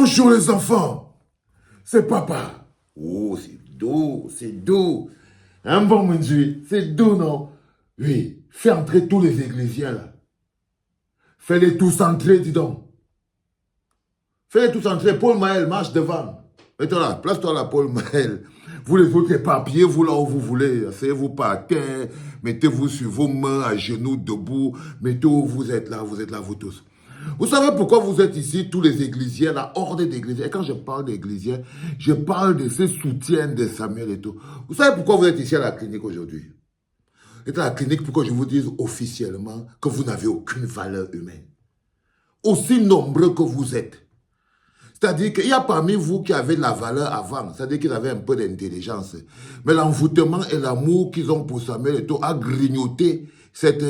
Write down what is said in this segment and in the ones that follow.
Bonjour les enfants, c'est papa. Oh, c'est doux, c'est doux. Un bon Munji, c'est doux, non? Oui, fais entrer tous les églisiens là. Fais-les tous entrer, dis donc. Fais-les tous entrer. Paul Maël, marche devant. Mets-toi là, place-toi là, Paul Maël. Vous les autres papiers, vous là où vous voulez. Asseyez-vous par terre, mettez-vous sur vos mains, à genoux, debout. Mettez où vous êtes là, vous tous. Vous savez pourquoi vous êtes ici, tous les églisiens, la horde d'églisiens. Et quand je parle d'églisiens, je parle de ces soutiens de Samuel et tout. Vous savez pourquoi vous êtes ici à la clinique aujourd'hui? Vous êtes à la clinique pour que je vous dise officiellement que vous n'avez aucune valeur humaine. Aussi nombreux que vous êtes. C'est-à-dire qu'il y a parmi vous qui avaient de la valeur avant, c'est-à-dire qu'ils avaient un peu d'intelligence. Mais l'envoûtement et l'amour qu'ils ont pour Samuel et tout a grignoté cette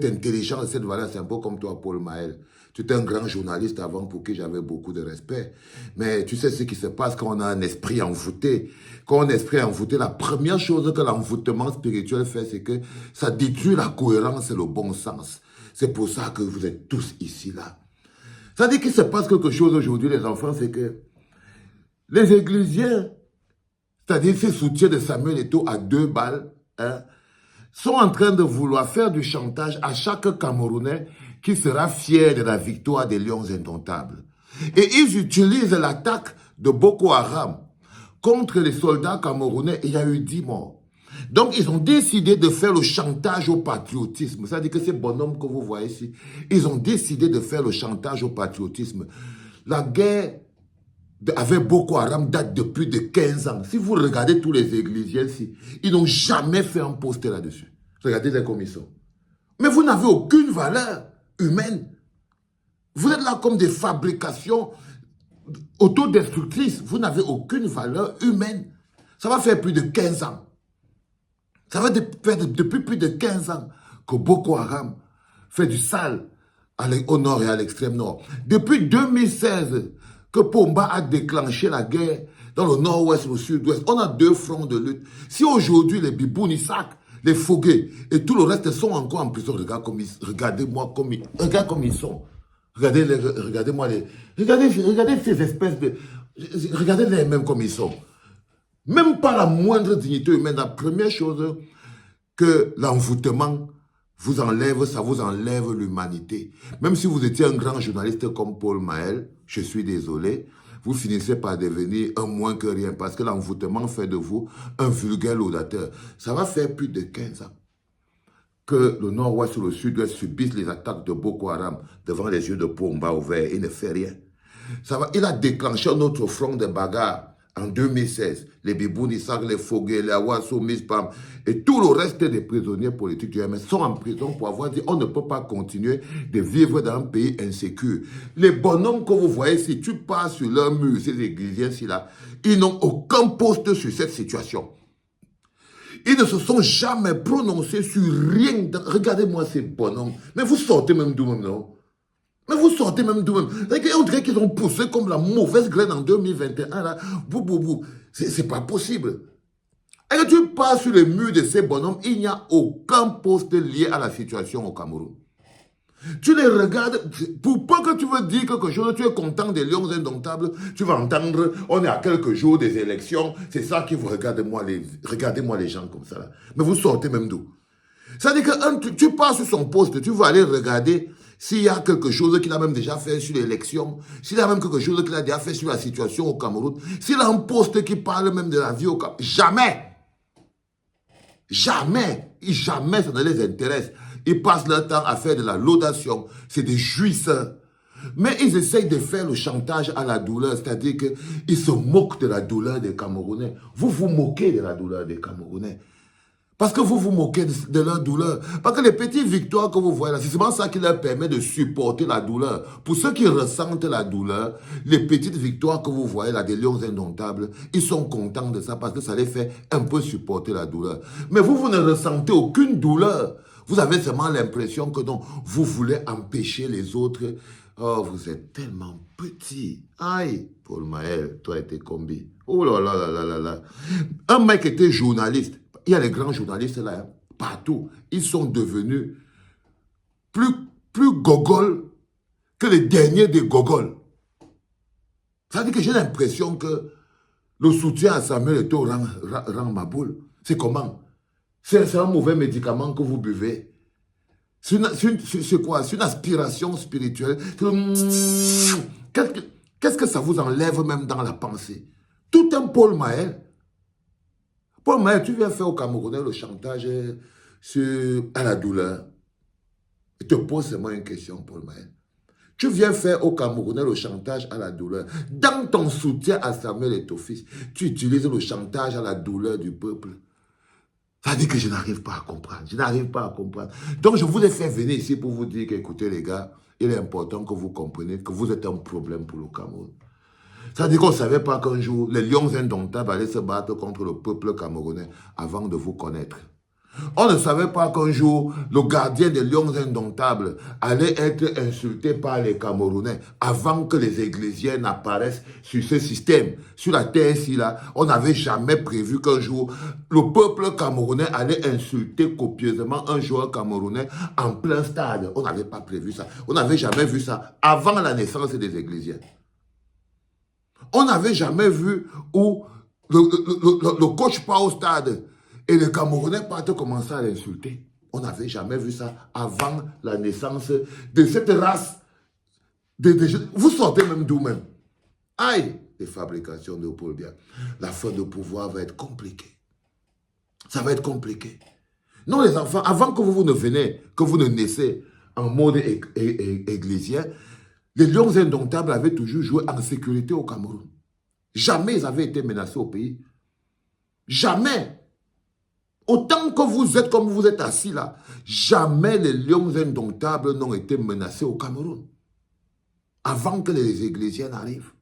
intelligence, cette valeur. C'est un peu comme toi, Paul Maël. Tu étais un grand journaliste avant pour qui j'avais beaucoup de respect. Mais tu sais ce qui se passe quand on a un esprit envoûté. Quand on a un esprit envoûté, la première chose que l'envoûtement spirituel fait, c'est que ça détruit la cohérence et le bon sens. C'est pour ça que vous êtes tous ici, là. Ça dit qu'il se passe quelque chose aujourd'hui, les enfants, c'est que les églisiens, c'est-à-dire ces soutiens de Samuel Eto'o à 2 balles, hein, sont en train de vouloir faire du chantage à chaque Camerounais qui sera fier de la victoire des Lions indomptables. Et ils utilisent l'attaque de Boko Haram contre les soldats camerounais et il y a eu 10 morts. Donc, ils ont décidé de faire le chantage au patriotisme. C'est-à-dire que ces bonhommes que vous voyez ici, ils ont décidé de faire le chantage au patriotisme. La guerre avec Boko Haram date de plus de 15 ans. Si vous regardez tous les églisiens ici, ils n'ont jamais fait un poster là-dessus. Regardez-les comme ils sont. Mais vous n'avez aucune valeur humaine. Vous êtes là comme des fabrications autodestructrices. Vous n'avez aucune valeur humaine. Ça va faire plus de 15 ans. Ça va faire depuis plus de 15 ans que Boko Haram fait du sale au nord et à l'extrême nord. Depuis 2016 que Pomba a déclenché la guerre dans le nord-ouest et le sud-ouest, on a 2 fronts de lutte. Si aujourd'hui les Biboun, Isaac, les Fogué et tout le reste sont encore en prison, regardez-moi comme ils sont. Regardez-moi regardez ces espèces de... Regardez-les même comme ils sont. Même pas la moindre dignité humaine. La première chose que l'envoûtement vous enlève, ça vous enlève l'humanité. Même si vous étiez un grand journaliste comme Paul Maël, je suis désolé, vous finissez par devenir un moins que rien parce que l'envoûtement fait de vous un vulgaire laudateur. Ça va faire plus de 15 ans que le nord-ouest ou le sud-ouest subissent les attaques de Boko Haram devant les yeux de Pomba ouverts. Il ne fait rien. Il a déclenché un autre front de bagarre en 2016. Les Biboun, Isaac, les Fogué, les Awasso, Mispam et tout le reste des prisonniers politiques du MS sont en prison pour avoir dit on ne peut pas continuer de vivre dans un pays insécure. Les bonhommes que vous voyez, si tu passes sur leur mur, ces églisiens-ci là, ils n'ont aucun poste sur cette situation. Ils ne se sont jamais prononcés sur rien. Regardez-moi ces bonhommes. Mais vous sortez même d'où même, non? Mais vous sortez même d'eux-mêmes. On dirait qu'ils ont poussé comme la mauvaise graine en 2021. Là. C'est pas possible. Et quand tu passes sur les murs de ces bonhommes, il n'y a aucun poste lié à la situation au Cameroun. Tu les regardes, pour pas que tu veux dire quelque chose, tu es content des Lions indomptables, tu vas entendre, on est à quelques jours des élections, c'est ça qui vous regardez-moi les gens comme ça. Là. Mais vous sortez même d'où? C'est-à-dire que tu passes sur son poste, tu vas aller regarder s'il y a quelque chose qu'il a même déjà fait sur l'élection, s'il y a même quelque chose qu'il a déjà fait sur la situation au Cameroun, s'il a un poste qui parle même de la vie au Cameroun. Jamais! Jamais ça ne les intéresse. Ils passent leur temps à faire de la laudation. C'est des jouisseurs. Mais ils essayent de faire le chantage à la douleur, c'est-à-dire qu'ils se moquent de la douleur des Camerounais. Vous vous moquez de la douleur des Camerounais. Parce que vous vous moquez de leur douleur. Parce que les petites victoires que vous voyez là, c'est seulement ça qui leur permet de supporter la douleur. Pour ceux qui ressentent la douleur, les petites victoires que vous voyez là, des Lions indomptables, ils sont contents de ça parce que ça les fait un peu supporter la douleur. Mais vous ne ressentez aucune douleur. Vous avez seulement l'impression que non, vous voulez empêcher les autres. Oh, vous êtes tellement petit. Aïe, Paul Maël, toi et tes combis. Oh là là là là là là. Un mec était journaliste. Il y a les grands journalistes là, hein, partout. Ils sont devenus plus gogols que les derniers des gogols. Ça veut dire que j'ai l'impression que le soutien à Samuel Eto'o rend ma boule. C'est comment? C'est un mauvais médicament que vous buvez. C'est quoi? C'est une aspiration spirituelle. Qu'est-ce que ça vous enlève même dans la pensée? Tout un Paul Mahel. Paul Mahel, tu viens faire au Camerounais le chantage à la douleur. Je te pose seulement une question, Paul Mahel. Tu viens faire au Camerounais le chantage à la douleur. Dans ton soutien à Samuel Eto'o fils, tu utilises le chantage à la douleur du peuple. Ça dit que je n'arrive pas à comprendre. Je n'arrive pas à comprendre. Donc, je vous ai fait venir ici pour vous dire qu'écoutez, les gars, il est important que vous compreniez que vous êtes un problème pour le Cameroun. Ça dit qu'on ne savait pas qu'un jour, les lions indomptables allaient se battre contre le peuple camerounais avant de vous connaître. On ne savait pas qu'un jour, le gardien des lions indomptables allait être insulté par les Camerounais avant que les Églisiens n'apparaissent sur ce système. Sur la terre ici, là, on n'avait jamais prévu qu'un jour, le peuple camerounais allait insulter copieusement un joueur camerounais en plein stade. On n'avait pas prévu ça. On n'avait jamais vu ça avant la naissance des Églisiens. On n'avait jamais vu où le coach part au stade et les Camerounais partent commencer à l'insulter. On n'avait jamais vu ça avant la naissance de cette race. Vous sortez même d'où même? Aïe, les fabrications de Paul Biya. La fin de pouvoir va être compliquée. Ça va être compliqué. Non, les enfants, avant que vous ne venez, que vous ne naissez en mode églésien, les lions indomptables avaient toujours joué en sécurité au Cameroun. Jamais ils avaient été menacés au pays. Jamais. Autant que vous êtes comme vous êtes assis là, jamais les lions indomptables n'ont été menacés au Cameroun. Avant que les Églisiens n'arrivent.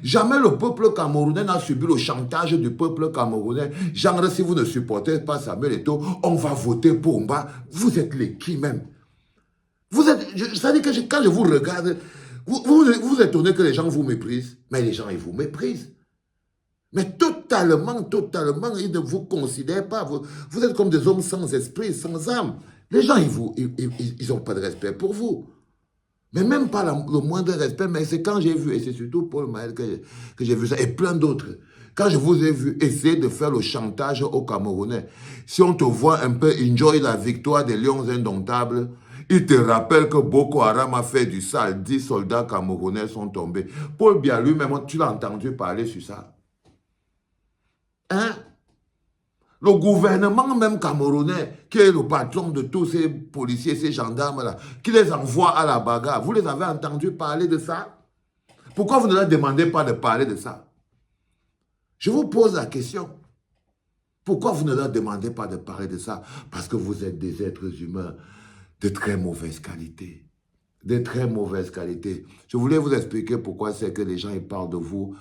Jamais le peuple camerounais n'a subi le chantage du peuple camerounais. Genre, si vous ne supportez pas Samuel Eto'o, on va voter pour Mba. Vous êtes les qui même? Vous êtes, ça veut dire que quand je vous regarde, vous étonnez que les gens vous méprisent. Mais les gens, ils vous méprisent. Mais totalement, ils ne vous considèrent pas. Vous êtes comme des hommes sans esprit, sans âme. Les gens, ils n'ont pas de respect pour vous. Mais même pas le moindre respect. Mais c'est quand j'ai vu, et c'est surtout Paul Mahel que j'ai vu ça, et plein d'autres. Quand je vous ai vu essayer de faire le chantage aux Camerounais, si on te voit un peu enjoy la victoire des lions indomptables, il te rappelle que Boko Haram a fait du sale. 10 soldats camerounais sont tombés. Paul Biya lui-même, tu l'as entendu parler sur ça. Hein? Le gouvernement même camerounais, qui est le patron de tous ces policiers, ces gendarmes-là, qui les envoie à la bagarre, vous les avez entendus parler de ça? Pourquoi vous ne leur demandez pas de parler de ça? Je vous pose la question. Pourquoi vous ne leur demandez pas de parler de ça? Parce que vous êtes des êtres humains de très mauvaise qualité. De très mauvaise qualité. Je voulais vous expliquer pourquoi c'est que les gens ils parlent de vous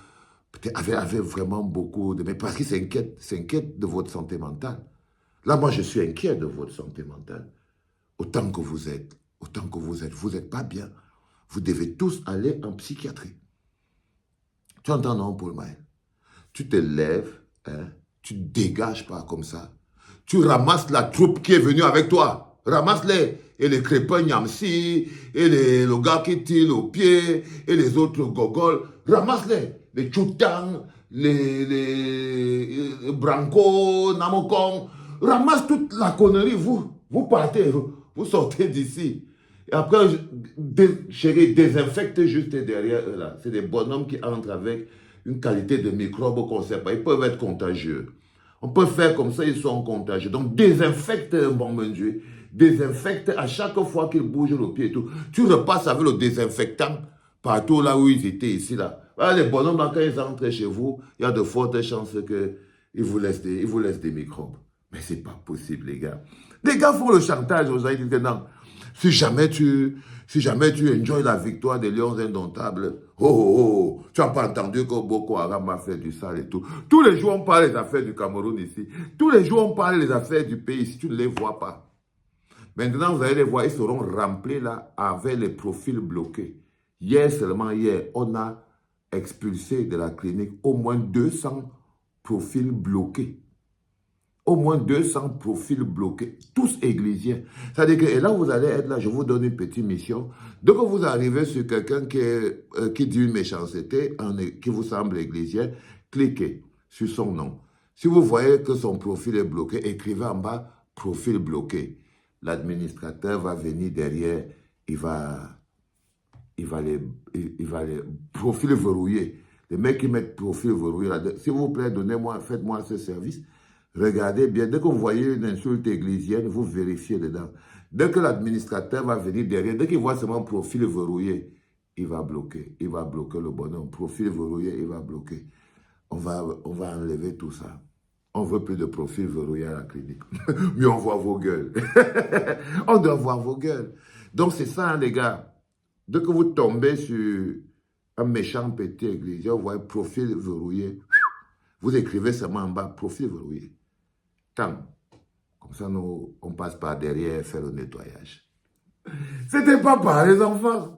avaient vraiment beaucoup de... Mais parce qu'ils s'inquiètent de votre santé mentale. Là, moi, je suis inquiet de votre santé mentale. Autant que vous êtes, vous n'êtes pas bien. Vous devez tous aller en psychiatrie. Tu entends, non, Paul Mahel? Tu te lèves, hein, tu ne dégages pas comme ça. Tu ramasses la troupe qui est venue avec toi. Ramasse-les. Et les crépins Nyamsi, et le gars qui tire au pied, et les autres gogols. Ramasse-les. Les Choutang, les Branco, Namokong. Ramasse toute la connerie. Vous partez, vous sortez d'ici. Et après, chérie, désinfecte juste derrière eux là. C'est des bonhommes qui entrent avec une qualité de microbes qu'on ne sait pas. Ils peuvent être contagieux. On peut faire comme ça, ils sont contagieux. Donc, désinfecte, bon Dieu. Désinfecte à chaque fois qu'ils bougent le pied et tout. Tu repasses avec le désinfectant partout là où ils étaient ici là. Ah, les bonhommes, là, quand ils entrent chez vous, il y a de fortes chances qu'ils vous laissent des microbes. Mais c'est pas possible, les gars. Les gars font le chantage aux gens, ils disent que non. Si jamais tu enjoy la victoire des lions indomptables, tu n'as pas entendu que Boko Haram a fait du sale et tout. Tous les jours, on parle des affaires du Cameroun ici. Tous les jours, on parle des affaires du pays ici. Tu ne les vois pas. Maintenant, vous allez les voir, ils seront remplis là avec les profils bloqués. Seulement hier, on a expulsé de la clinique au moins 200 profils bloqués. au moins 200 profils bloqués, tous églisiens. C'est-à-dire que, et là, vous allez être là, je vous donne une petite mission. Dès que vous arrivez sur quelqu'un qui dit une méchanceté, qui vous semble églisien, cliquez sur son nom. Si vous voyez que son profil est bloqué, écrivez en bas, profil bloqué. L'administrateur va venir derrière, il va les profils verrouillés. Les mecs qui mettent profil verrouillé, s'il vous plaît, faites-moi ce service. Regardez bien, dès que vous voyez une insulte églisienne, vous vérifiez dedans. Dès que l'administrateur va venir derrière, dès qu'il voit seulement profil verrouillé, il va bloquer le bonhomme. Profil verrouillé, il va bloquer. On va enlever tout ça. On ne veut plus de profil verrouillé à la clinique. Mais on voit vos gueules. On doit voir vos gueules. Donc c'est ça, hein, les gars. Dès que vous tombez sur un méchant petit église, vous voyez profil verrouillé. Vous écrivez seulement en bas, profil verrouillé. Tant. Comme ça, on passe par derrière faire le nettoyage. C'était pas par les enfants.